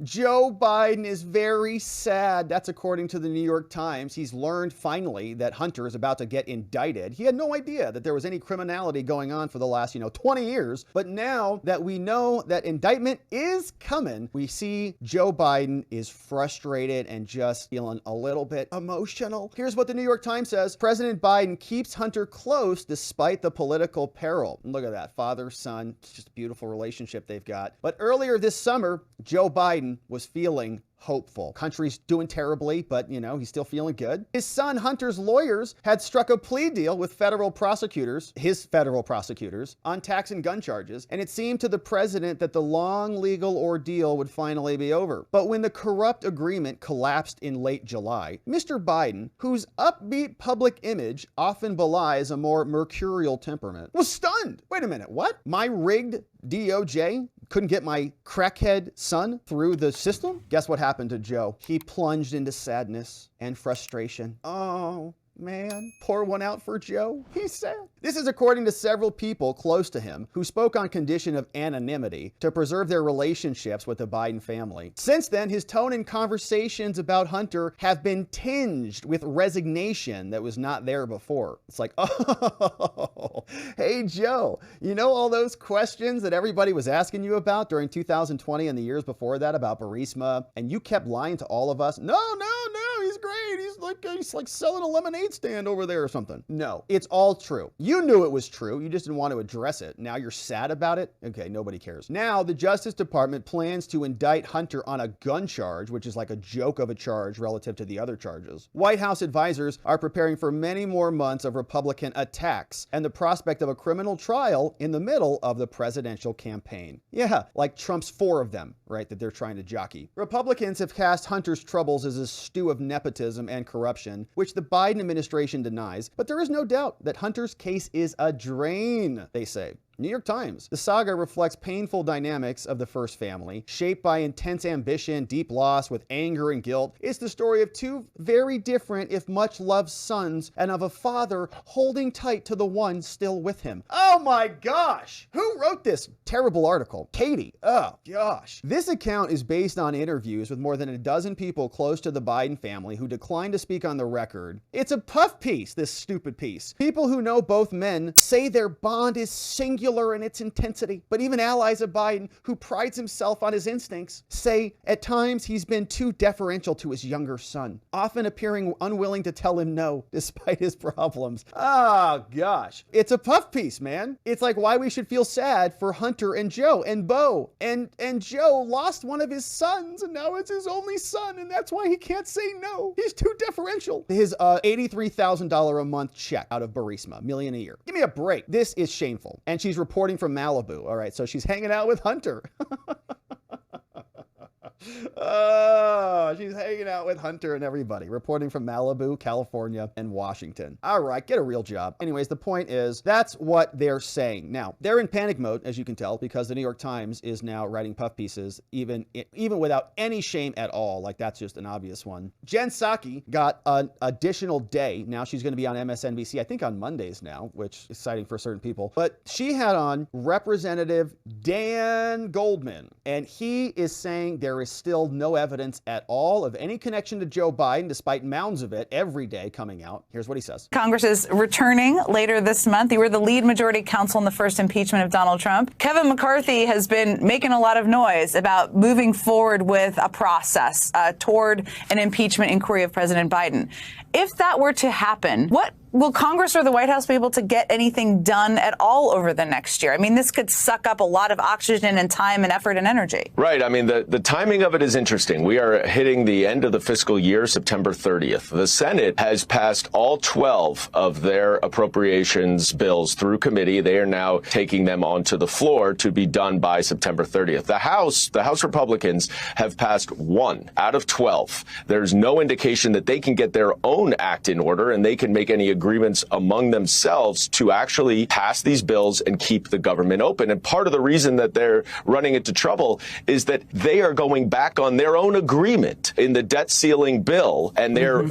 Joe Biden is very sad. That's according to the New York Times. He's learned finally that Hunter is about to get indicted. He had no idea that there was any criminality going on for the last, 20 years. But now that we know that indictment is coming, we see Joe Biden is frustrated and just feeling a little bit emotional. Here's what the New York Times says. President Biden keeps Hunter close despite the political peril. Look at that, father, son. It's just a beautiful relationship they've got. But earlier this summer, Joe Biden was feeling hopeful. Country's doing terribly, but he's still feeling good. His son Hunter's lawyers had struck a plea deal with his federal prosecutors, on tax and gun charges, and it seemed to the president that the long legal ordeal would finally be over. But when the corrupt agreement collapsed in late July, Mr. Biden, whose upbeat public image often belies a more mercurial temperament, was stunned. Wait a minute, what? My rigged DOJ couldn't get my crackhead son through the system? Guess what happened to Joe? He plunged into sadness and frustration. Oh, man, pour one out for Joe. He's sad. This is according to several people close to him who spoke on condition of anonymity to preserve their relationships with the Biden family. Since then, his tone in conversations about Hunter have been tinged with resignation that was not there before. It's like, oh, hey, Joe, all those questions that everybody was asking you about during 2020 and the years before that about Burisma, and you kept lying to all of us? No, he's great. He's like selling a lemonade stand over there or something. No, it's all true. You knew it was true. You just didn't want to address it. Now you're sad about it? Okay, nobody cares. Now the Justice Department plans to indict Hunter on a gun charge, which is like a joke of a charge relative to the other charges. White House advisors are preparing for many more months of Republican attacks and the prospect of a criminal trial in the middle of the presidential campaign. Yeah, like Trump's 4 of them, right, that they're trying to jockey. Republicans have cast Hunter's troubles as a stew of nepotism and corruption, which the Biden administration denies, but there is no doubt that Hunter's case is a drain, they say. New York Times. The saga reflects painful dynamics of the first family, shaped by intense ambition, deep loss with anger and guilt. It's the story of 2 very different, if much loved sons, and of a father holding tight to the one still with him. Oh my gosh! Who wrote this terrible article? Katie. Oh gosh. This account is based on interviews with more than a dozen people close to the Biden family who declined to speak on the record. It's a puff piece, this stupid piece. People who know both men say their bond is singular in its intensity, but even allies of Biden, who prides himself on his instincts, say at times he's been too deferential to his younger son, often appearing unwilling to tell him no, despite his problems. Oh gosh. It's a puff piece, man. It's like why we should feel sad for Hunter and Joe and Bo. And Joe lost one of his sons, and now it's his only son, and that's why he can't say no. He's too deferential. His $83,000 a month check out of Burisma, $1 million a year. Give me a break. This is shameful. And she's reporting from Malibu. All right, so she's hanging out with Hunter. She's hanging out with Hunter and everybody, reporting from Malibu, California, and Washington. All right, get a real job. Anyways, the point is, that's what they're saying. Now, they're in panic mode, as you can tell, because the New York Times is now writing puff pieces, even without any shame at all. Like, that's just an obvious one. Jen Psaki got an additional day. Now she's going to be on MSNBC, I think on Mondays now, which is exciting for certain people. But she had on Representative Dan Goldman, and he is saying there is still no evidence at all of any connection to Joe Biden, despite mounds of it every day coming out. Here's what he says. Congress is returning later this month. You were the lead majority counsel in the first impeachment of Donald Trump. Kevin McCarthy has been making a lot of noise about moving forward with a process toward an impeachment inquiry of President Biden. If that were to happen, what will Congress or the White House be able to get anything done at all over the next year? I mean, this could suck up a lot of oxygen and time and effort and energy. Right. I mean, the timing of it is interesting. We are hitting the end of the fiscal year, September 30th. The Senate has passed all 12 of their appropriations bills through committee. They are now taking them onto the floor to be done by September 30th. The House Republicans have passed 1 out of 12. There's no indication that they can get their own act in order and they can make any agreements among themselves to actually pass these bills and keep the government open. And part of the reason that they're running into trouble is that they are going back on their own agreement in the debt ceiling bill, and they're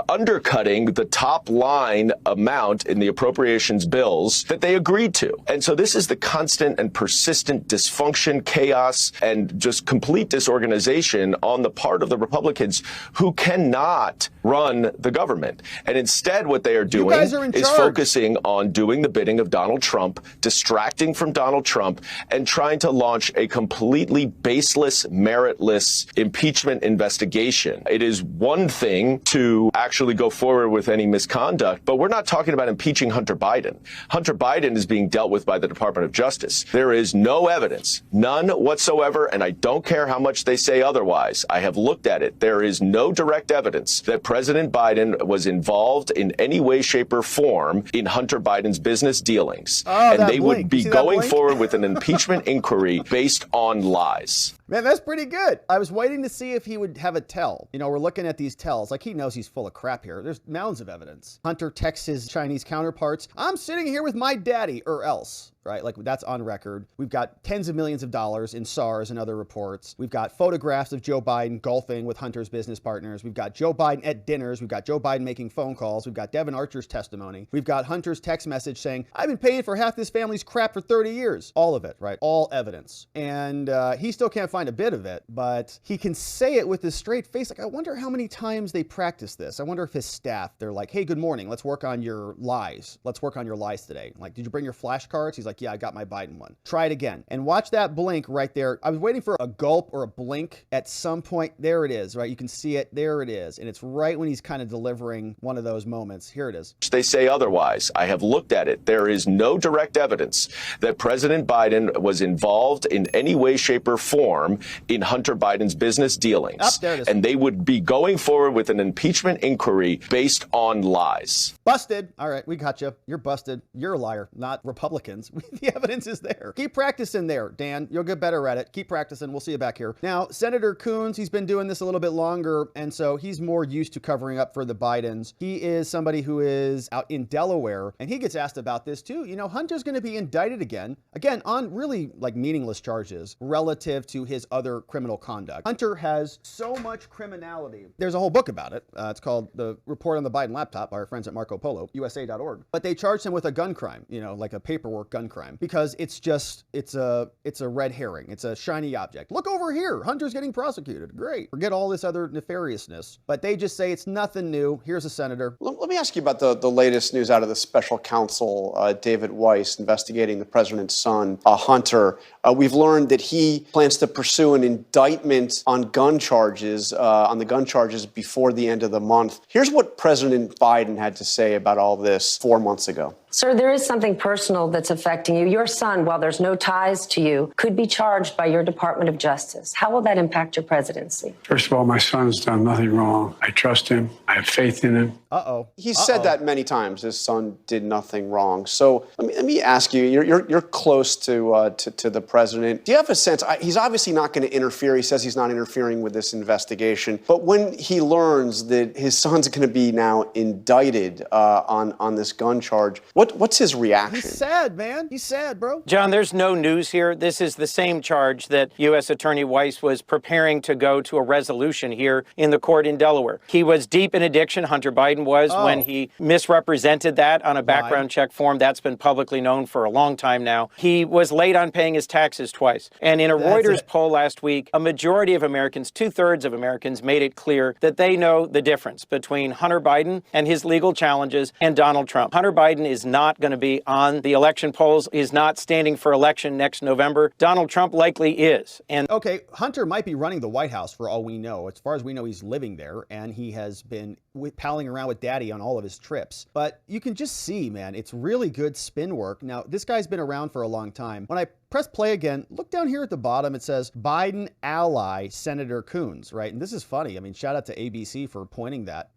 undercutting the top line amount in the appropriations bills that they agreed to. And so this is the constant and persistent dysfunction, chaos, and just complete disorganization on the part of the Republicans who cannot run the government. And instead, what they are doing is focusing on doing the bidding of Donald Trump, distracting from Donald Trump, and trying to launch a completely baseless, meritless impeachment investigation. It is one thing to actually go forward with any misconduct, but we're not talking about impeaching Hunter Biden. Hunter Biden is being dealt with by the Department of Justice. There is no evidence, none whatsoever, and I don't care how much they say otherwise. I have looked at it. There is no direct evidence that President Biden was involved in any way, shape, or form in Hunter Biden's business dealings. And they would be going forward with an impeachment inquiry based on lies. Man, that's pretty good. I was waiting to see if he would have a tell. You know, we're looking at these tells. Like, he knows he's full of crap here. There's mounds of evidence. Hunter texts his Chinese counterparts, "I'm sitting here with my daddy, or else." Right? Like, that's on record. We've got tens of millions of dollars in SARS and other reports. We've got photographs of Joe Biden golfing with Hunter's business partners. We've got Joe Biden at dinners. We've got Joe Biden making phone calls. We've got Devin Archer's testimony. We've got Hunter's text message saying, "I've been paying for half this family's crap for 30 years. All of it, right? All evidence. And he still can't find a bit of it, but he can say it with a straight face. Like, I wonder how many times they practice this. I wonder if his staff, they're like, "Hey, good morning. Let's work on your lies. Let's work on your lies today." Like, "Did you bring your flashcards?" He's like, "Yeah, I got my Biden one." Try it again. And watch that blink right there. I was waiting for a gulp or a blink at some point. There it is, right? You can see it. There it is. And it's right when he's kind of delivering one of those moments. Here it is. They say otherwise. I have looked at it. There is no direct evidence that President Biden was involved in any way, shape, or form in Hunter Biden's business dealings. There it is. And they would be going forward with an impeachment inquiry based on lies. Busted. All right, we got you. You're busted. You're a liar, not Republicans. The evidence is there. Keep practicing there, Dan. You'll get better at it. Keep practicing. We'll see you back here. Now, Senator Coons, he's been doing this a little bit longer, and so he's more used to covering up for the Bidens. He is somebody who is out in Delaware, and he gets asked about this too. You know, Hunter's going to be indicted again on really like meaningless charges relative to his other criminal conduct. Hunter has so much criminality. There's a whole book about it. It's called The Report on the Biden Laptop by our friends at Marco Polo, USA.org. But they charged him with a gun crime, you know, like a paperwork gun crime, because it's a red herring. It's a shiny object. Look over here. Hunter's getting prosecuted. Great. Forget all this other nefariousness. But they just say it's nothing new. Here's a senator. Let me ask you about the latest news out of the special counsel, David Weiss, investigating the president's son, Hunter. We've learned that he plans to pursue an indictment on the gun charges before the end of the month. Here's what President Biden had to say about all this 4 months ago. Sir, there is something personal that's affecting you. Your son, while there's no ties to you, could be charged by your Department of Justice. How will that impact your presidency? First of all, my son's done nothing wrong. I trust him. I have faith in him. He's said that many times. His son did nothing wrong. So let me ask you. You're close to the president. Do you have a sense? He's obviously not going to interfere. He says he's not interfering with this investigation. But when he learns that his son's going to be now indicted on this gun charge, what's his reaction? He's sad, man. He's sad, bro. John, there's no news here. This is the same charge that U.S. Attorney Weiss was preparing to go to a resolution here in the court in Delaware. He was deep in addiction. Hunter Biden was when he misrepresented that on a background check form. That's been publicly known for a long time now. He was late on paying his taxes twice. And in a Reuters poll last week, a majority of Americans, 2/3 of Americans, made it clear that they know the difference between Hunter Biden and his legal challenges and Donald Trump. Hunter Biden is not going to be on the election polls, is not standing for election next November. Donald Trump likely is. And okay, Hunter might be running the White House for all we know. As far as we know, he's living there, and he has been palling around with daddy on all of his trips. But you can just see, man, it's really good spin work. Now, this guy's been around for a long time. When I press play again. Look down here at the bottom. It says Biden ally Senator Coons, right? And this is funny. I mean, shout out to ABC for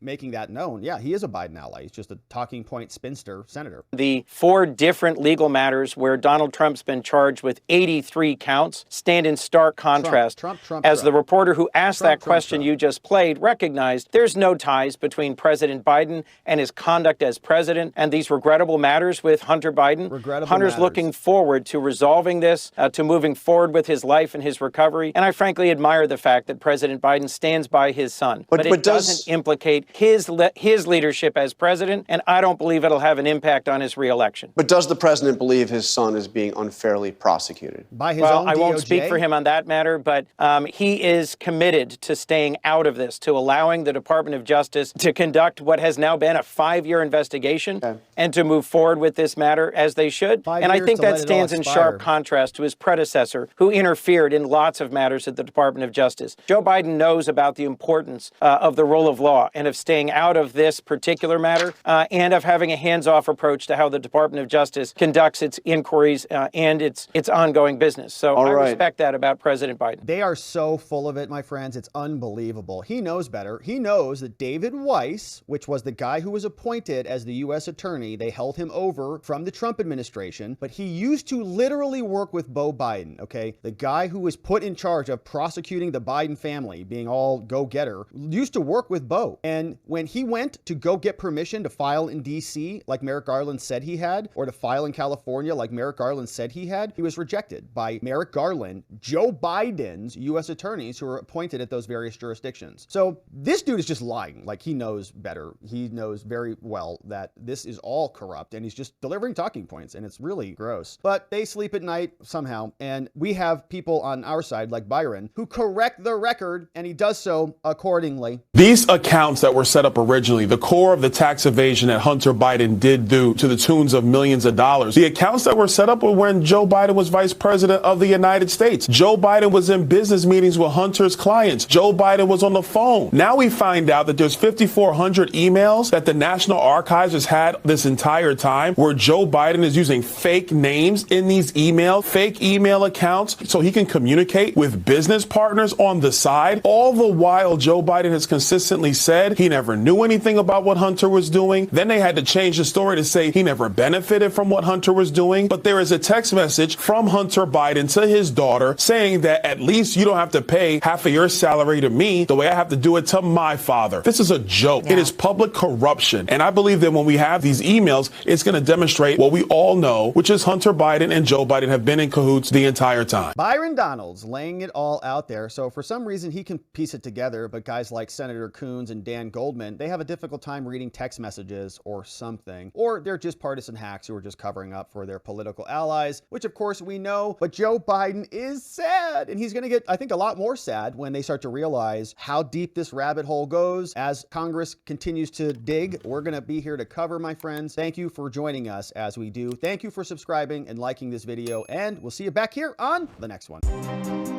making that known. Yeah, he is a Biden ally. He's just a talking point spinster senator. The 4 different legal matters where Donald Trump's been charged with 83 counts stand in stark contrast. Trump. As the reporter who asked that question you just played recognized, there's no ties between President Biden and his conduct as president and these regrettable matters with Hunter Biden. Hunter's looking forward to resolving this, to moving forward with his life and his recovery. And I frankly admire the fact that President Biden stands by his son. But it doesn't implicate his leadership as president, and I don't believe it'll have an impact on his reelection. But does the president believe his son is being unfairly prosecuted? By his own DOJ? I won't speak for him on that matter, but he is committed to staying out of this, to allowing the Department of Justice to conduct what has now been a 5-year investigation and to move forward with this matter as they should. And I think that stands in sharp contrast to his predecessor, who interfered in lots of matters at the Department of Justice. Joe Biden knows about the importance of the rule of law and of staying out of this particular matter and of having a hands-off approach to how the Department of Justice conducts its inquiries and its ongoing business. So I respect that about President Biden. They are so full of it, my friends. It's unbelievable. He knows better. He knows that David Weiss, which was the guy who was appointed as the U.S. attorney, they held him over from the Trump administration, but he used to literally work with Beau Biden, okay? The guy who was put in charge of prosecuting the Biden family, being all go-getter, used to work with Beau. And when he went to go get permission to file in D.C., like Merrick Garland said he had, or to file in California, like Merrick Garland said he had, he was rejected by Merrick Garland, Joe Biden's U.S. attorneys who were appointed at those various jurisdictions. So this dude is just lying. Like, he knows better. He knows very well that this is all corrupt, and he's just delivering talking points, and it's really gross. But they sleep at night somehow, and we have people on our side, like Byron, who correct the record, and he does so accordingly. These accounts that were set up originally, the core of the tax evasion that Hunter Biden did do to the tunes of millions of dollars, the accounts that were set up were when Joe Biden was vice president of the United States. Joe Biden was in business meetings with Hunter's clients. Joe Biden was on the phone. Now we find out that there's 5,400 emails that the National Archives has had this entire time where Joe Biden is using fake names in these emails, fake email accounts, so he can communicate with business partners on the side. All the while, Joe Biden has consistently said he never knew anything about what Hunter was doing. Then they had to change the story to say he never benefited from what Hunter was doing. But there is a text message from Hunter Biden to his daughter saying that at least you don't have to pay half of your salary to me the way I have to do it to my father. This is a joke. Yeah. It is public corruption. And I believe that when we have these emails, it's going to demonstrate what we all know, which is Hunter Biden and Joe Biden have been in cahoots the entire time. Byron Donalds laying it all out there. So for some reason, he can piece it together, but guys like Senator Coons and Dan Goldman, they have a difficult time reading text messages or something. Or they're just partisan hacks who are just covering up for their political allies, which of course we know. But Joe Biden is sad, and he's going to get, I think, a lot more sad when they start to realize how deep this rabbit hole goes as Congress continues to dig. We're going to be here to cover, my friends. Thank you for joining us as we do. Thank you for subscribing and liking this video, and we'll see you back here on the next one.